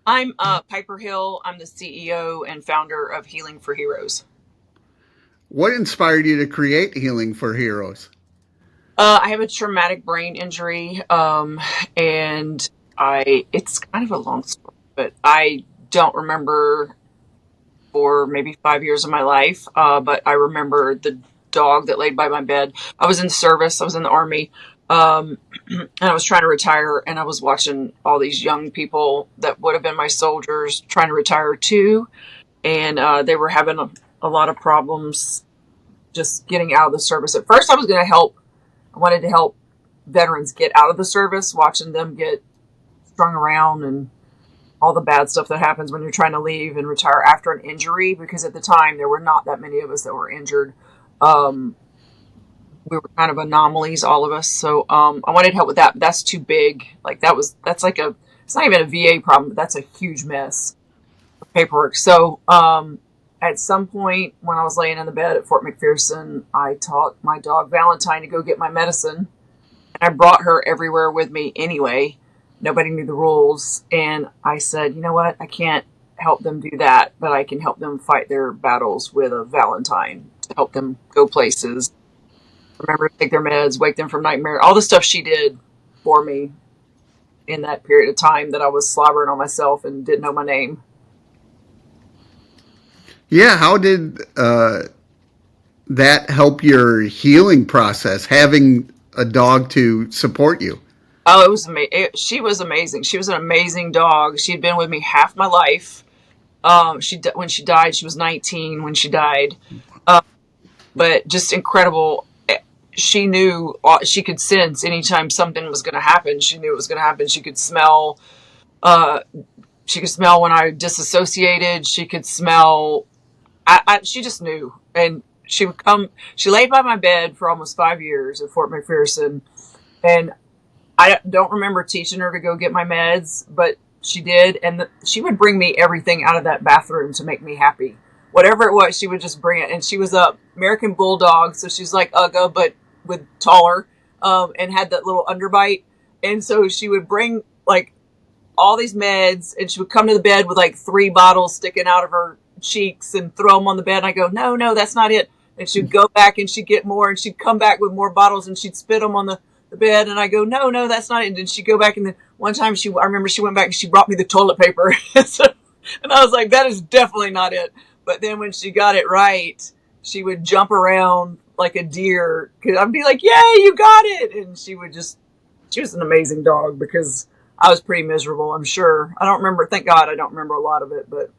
I'm Piper Hill. I'm the CEO and founder of Healing4Heroes. What inspired you to create Healing for Heroes? I have a traumatic brain injury, and it's kind of a long story, but I don't remember for maybe 5 years of my life. But I remember the dog that laid by my bed. I was in service. I was in the Army. And I was trying to retire, and I was watching all these young people that would have been my soldiers trying to retire too. And they were having a lot of problems just getting out of the service. At first, I wanted to help veterans get out of the service, watching them get strung around and all the bad stuff that happens when you're trying to leave and retire after an injury, because at the time there were not that many of us that were injured. Um, we were kind of anomalies, all of us. So I wanted to help with that, but that's too big. That's like it's not even a VA problem, but that's a huge mess of paperwork. So at some point when I was laying in the bed at Fort McPherson, I taught my dog Valentine to go get my medicine. And I brought her everywhere with me anyway. Nobody knew the rules. And I said, you know what? I can't help them do that, but I can help them fight their battles with a Valentine to help them go places, remember to take their meds, wake them from nightmare, all the stuff she did for me in that period of time that I was slobbering on myself and didn't know my name. Yeah, how did that help your healing process, having a dog to support you? Oh, it was amazing. She was amazing. She was an amazing dog. She had been with me half my life. When she died, she was 19 when she died. Uh, but just incredible. She knew, she could sense anytime something was going to happen. She knew it was going to happen. Uh, she could smell when I disassociated. She could smell. She just knew. And she would come, she laid by my bed for almost 5 years at Fort McPherson. And I don't remember teaching her to go get my meds, but she did. And she would bring me everything out of that bathroom to make me happy. Whatever it was, she would just bring it. And she was a American Bulldog, so she's like Ugga, but with taller, and had that little underbite. And so she would bring like all these meds, and she would come to the bed with like 3 bottles sticking out of her cheeks and throw them on the bed. And I go, no, no, that's not it. And she'd go back and she'd get more, and she'd come back with more bottles, and she'd spit them on the bed. And I go, no, no, that's not it. And then she'd go back, and then one time I remember she went back and she brought me the toilet paper. So, and I was like, that is definitely not it. But then when she got it right, she would jump around like a deer, because I'd be like, yay, you got it. And she was an amazing dog, because I was pretty miserable, I'm sure. I don't remember, thank God I don't remember a lot of it, but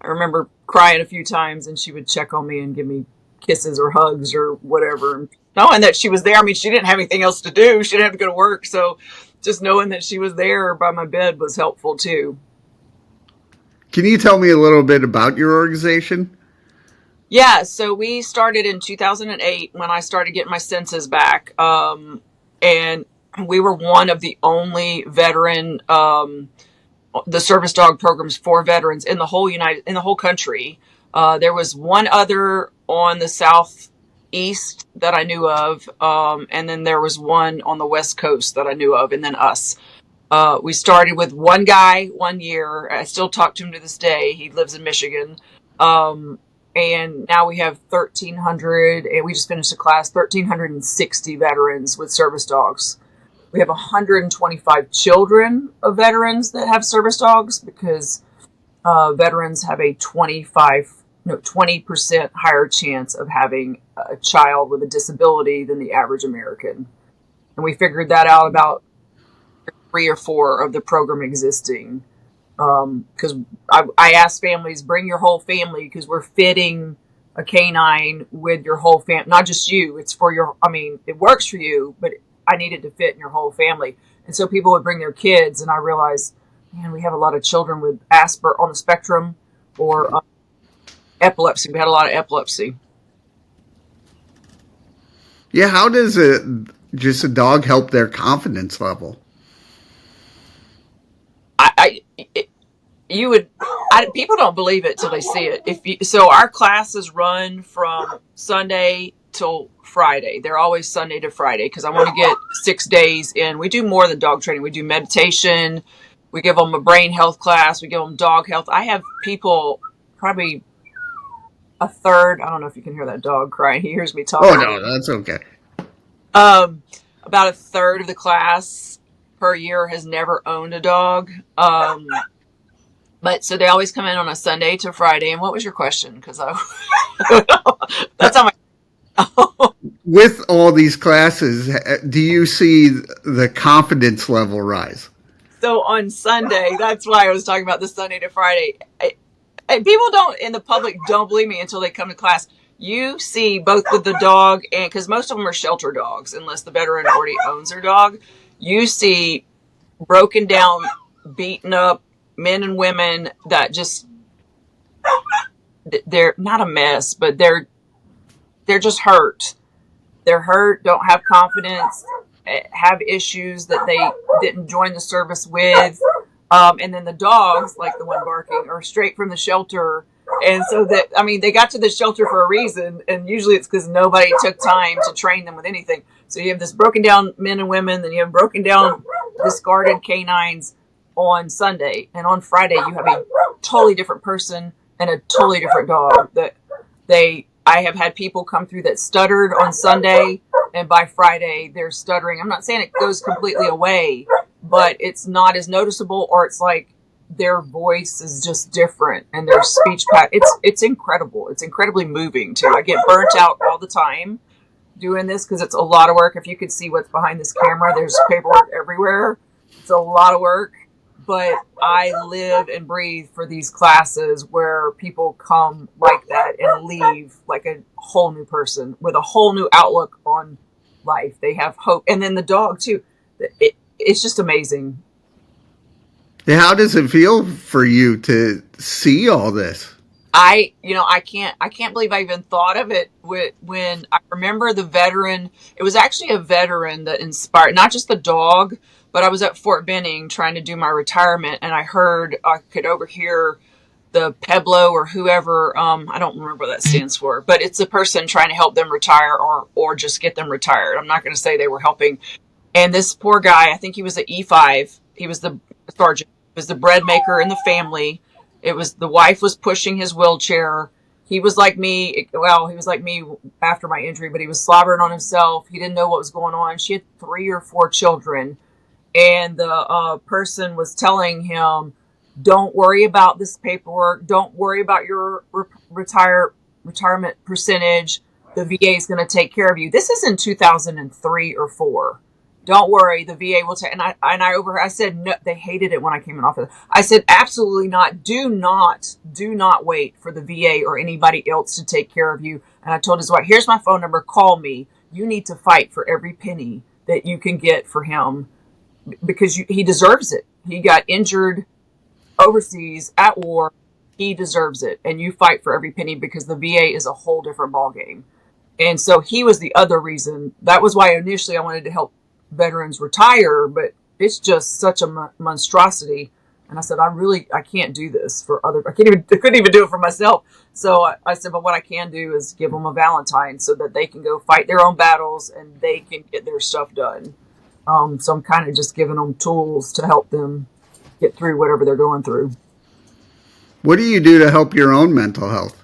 I remember crying a few times, and she would check on me and give me kisses or hugs or whatever. And knowing that she was there, I mean, she didn't have anything else to do. She didn't have to go to work. So just knowing that she was there by my bed was helpful too. Can you tell me a little bit about your organization? Yeah, so we started in 2008 when I started getting my senses back. And we were one of the only the service dog programs for veterans in the whole country. There was one other on the southeast that I knew of, and then there was one on the west coast that I knew of, and then us. We started with one guy 1 year. I still talk to him to this day. He lives in Michigan. Um, and now we have 1,300, and we just finished a class, 1,360 veterans with service dogs. We have 125 children of veterans that have service dogs, because veterans have a 20% higher chance of having a child with a disability than the average American. And we figured that out about 3 or 4 of the program existing. Because I asked families, bring your whole family, because we're fitting a canine with your whole family, not just you. It's for I mean, it works for you, but I needed to fit in your whole family. And so people would bring their kids, and I realized, man, we have a lot of children with Asperger on the spectrum, or epilepsy. We had a lot of epilepsy. Yeah, how does just a dog help their confidence level? I you would People don't believe it till they see it. So our classes run from Sunday till Friday. They're always Sunday to Friday, because I want to get 6 days in. We do more than dog training. We do meditation, We give them a brain health class. We give them dog health. I have people, probably a third. I don't know if you can hear that dog crying. He hears me Oh talking. no, that's okay. Um, about a third of the class per year has never owned a dog. But so they always come in on a Sunday to Friday. And what was your question? Because I, that's on my. With all these classes, do you see the confidence level rise? So on Sunday, that's why I was talking about the Sunday to Friday. People don't, in the public, don't believe me until they come to class. You see both with the dog, and because most of them are shelter dogs, unless the veteran already owns their dog, you see broken down, beaten up men and women that just, they're not a mess, but they're just hurt. They're hurt, don't have confidence, have issues that they didn't join the service with. And then the dogs, like the one barking, are straight from the shelter. And so that, I mean, they got to the shelter for a reason. And usually it's because nobody took time to train them with anything. So you have this broken down men and women, then you have broken down discarded canines on Sunday. And on Friday, you have a totally different person and a totally different dog that I have had people come through that stuttered on Sunday, and by Friday they're stuttering. I'm not saying it goes completely away, but it's not as noticeable, or it's like their voice is just different and their speech it's incredible. It's incredibly moving too. I get burnt out all the time doing this because it's a lot of work. If you could see what's behind this camera, there's paperwork everywhere. It's a lot of work. But I live and breathe for these classes where people come like that and leave like a whole new person with a whole new outlook on life. They have hope. And then the dog too. It's just amazing. How does it feel for you to see all this? I can't believe I even thought of it when I remember the veteran. It was actually a veteran that inspired, not just the dog, but I was at Fort Benning trying to do my retirement, and I could overhear the Pueblo or whoever, I don't remember what that stands for, but it's a person trying to help them retire or just get them retired. I'm not going to say they were helping. And this poor guy, I think he was an E5. He was the sergeant, he was the bread maker in the family. The wife was pushing his wheelchair. He was like me. Well, he was like me after my injury, but he was slobbering on himself. He didn't know what was going on. She had 3 or 4 children. And the person was telling him, don't worry about this paperwork. Don't worry about your retirement percentage. The VA is going to take care of you. This is in 2003 or 4. Don't worry, the VA will take. I said no. They hated it when I came in office. I said absolutely not. Do not wait for the VA or anybody else to take care of you. And I told his wife, here's my phone number. Call me. You need to fight for every penny that you can get for him because he deserves it. He got injured overseas at war. He deserves it, and you fight for every penny because the VA is a whole different ballgame. And so he was the other reason. That was why initially I wanted to help veterans retire, but it's just such a monstrosity. And I said, I can't do this for I couldn't even do it for myself. So I said, but what I can do is give them a Valentine so that they can go fight their own battles and they can get their stuff done. So I'm kind of just giving them tools to help them get through whatever they're going through. What do you do to help your own mental health?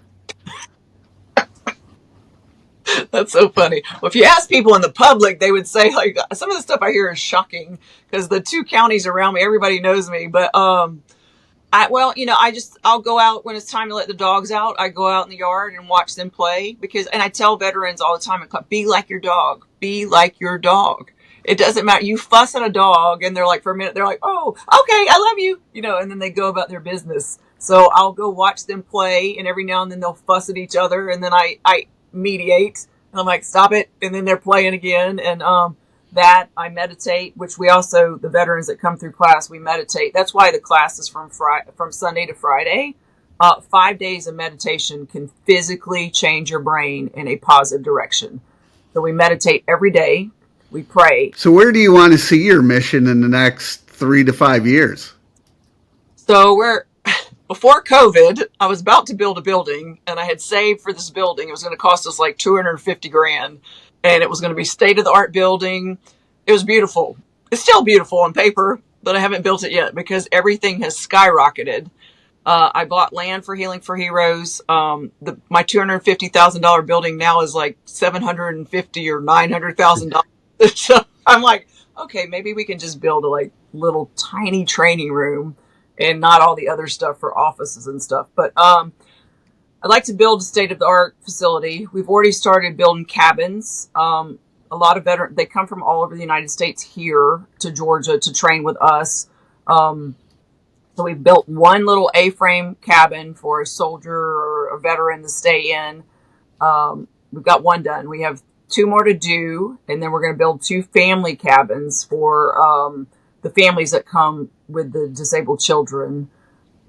That's so funny. Well, if you ask people in the public, they would say, like, some of the stuff I hear is shocking because the 2 counties around me, everybody knows me. But I'll go out when it's time to let the dogs out. I go out in the yard and watch them play and I tell veterans all the time, be like your dog. Be like your dog. It doesn't matter. You fuss at a dog and they're like, for a minute, they're like, oh, okay, I love you, and then they go about their business. So I'll go watch them play, and every now and then they'll fuss at each other, and then I mediate. And I'm like, stop it. And then they're playing again. And that I meditate, which the veterans that come through class, we meditate. That's why the class is from Sunday to Friday. 5 days of meditation can physically change your brain in a positive direction. So we meditate every day. We pray. So where do you want to see your mission in the next 3 to 5 years? So before COVID, I was about to build a building, and I had saved for this building. It was going to cost us like $250,000, and it was going to be state-of-the-art building. It was beautiful. It's still beautiful on paper, but I haven't built it yet because everything has skyrocketed. I bought land for Healing4Heroes. My $250,000 building now is like $750 or $900,000. So I'm like, okay, maybe we can just build a like little tiny training room and not all the other stuff for offices and stuff. But I'd like to build a state of the art facility. We've already started building cabins. A lot of veterans, they come from all over the United States here to Georgia to train with us. So we've built one little A-frame cabin for a soldier or a veteran to stay in. We've got one done. We have two more to do, and then we're going to build two family cabins for the families that come with the disabled children.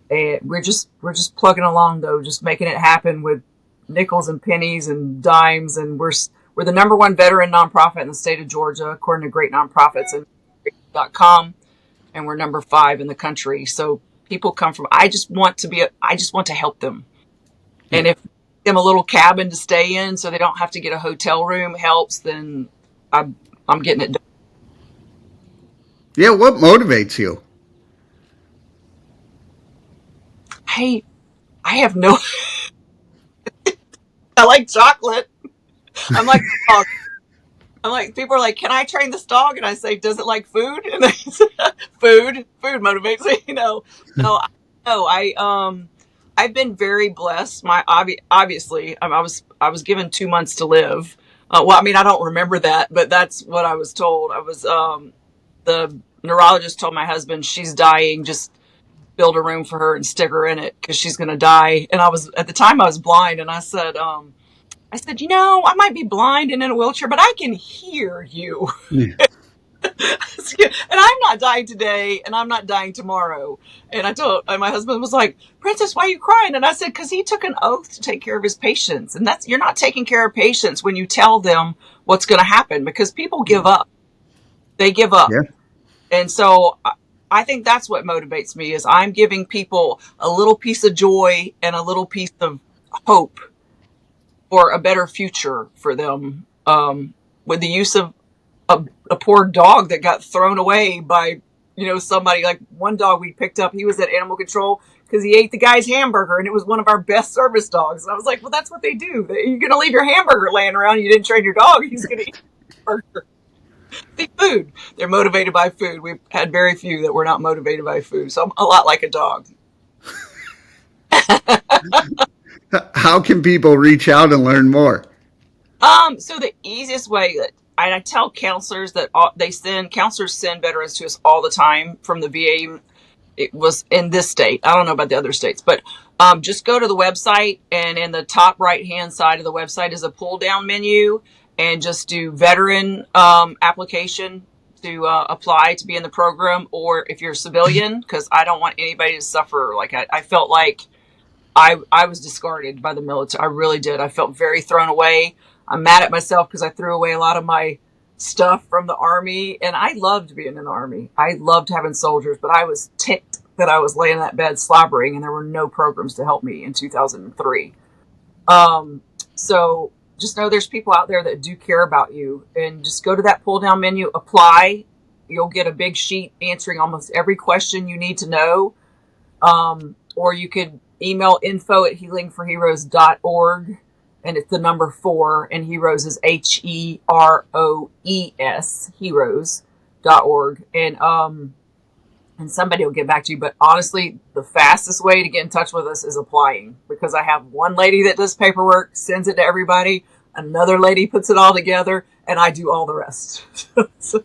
And we're just plugging along though, just making it happen with nickels and pennies and dimes, and we're the number one veteran nonprofit in the state of Georgia, according to Great Nonprofits and .com. And we're number 5 in the country. So people come from, I just want to help them. And if them a little cabin to stay in so they don't have to get a hotel room helps, then I'm getting it done. Yeah, what motivates you? Hey, I have no, I like chocolate. I'm like, oh, I'm like, people are like, can I train this dog? And I say, does it like food? And they say, food motivates me. No, I've been very blessed. Obviously, I was given 2 months to live. Well, I mean, I don't remember that, but that's what I was told. The neurologist told my husband, she's dying. Just build a room for her and stick her in it because she's going to die. And at the time I was blind, and I said, I might be blind and in a wheelchair, but I can hear you. Yeah. And I'm not dying today, and I'm not dying tomorrow. And my husband was like, Princess, why are you crying? And I said, because he took an oath to take care of his patients. And you're not taking care of patients when you tell them what's going to happen, because people give up. They give up. Yeah. And so I think that's what motivates me, is I'm giving people a little piece of joy and a little piece of hope for a better future for them, with the use of a poor dog that got thrown away by, somebody. Like one dog we picked up, he was at animal control because he ate the guy's hamburger, and it was one of our best service dogs. And I was like, well, that's what they do. You're going to leave your hamburger laying around. You didn't train your dog. He's going to eat hamburger. The food. They're motivated by food. We've had very few that were not motivated by food. So I'm a lot like a dog. How can people reach out and learn more? So the easiest way I tell counselors that counselors send veterans to us all the time from the VA. It was in this state. I don't know about the other states, but just go to the website, and in the top right-hand side of the website is a pull-down menu, and just do veteran application to apply to be in the program, or if you're a civilian, because I don't want anybody to suffer. Like I felt like I was discarded by the military. I really did. I felt very thrown away. I'm mad at myself because I threw away a lot of my stuff from the Army, and I loved being in the Army. I loved having soldiers, but I was ticked that I was laying in that bed slobbering, and there were no programs to help me in 2003. So just know there's people out there that do care about you, and just go to that pull down menu, apply. You'll get a big sheet answering almost every question you need to know. Or you could email info@healing4heroes.org, and it's the number 4, and heroes is HEROES, heroes.org. And somebody will get back to you. But honestly, the fastest way to get in touch with us is applying, because I have one lady that does paperwork, sends it to everybody. Another lady puts it all together, and I do all the rest. So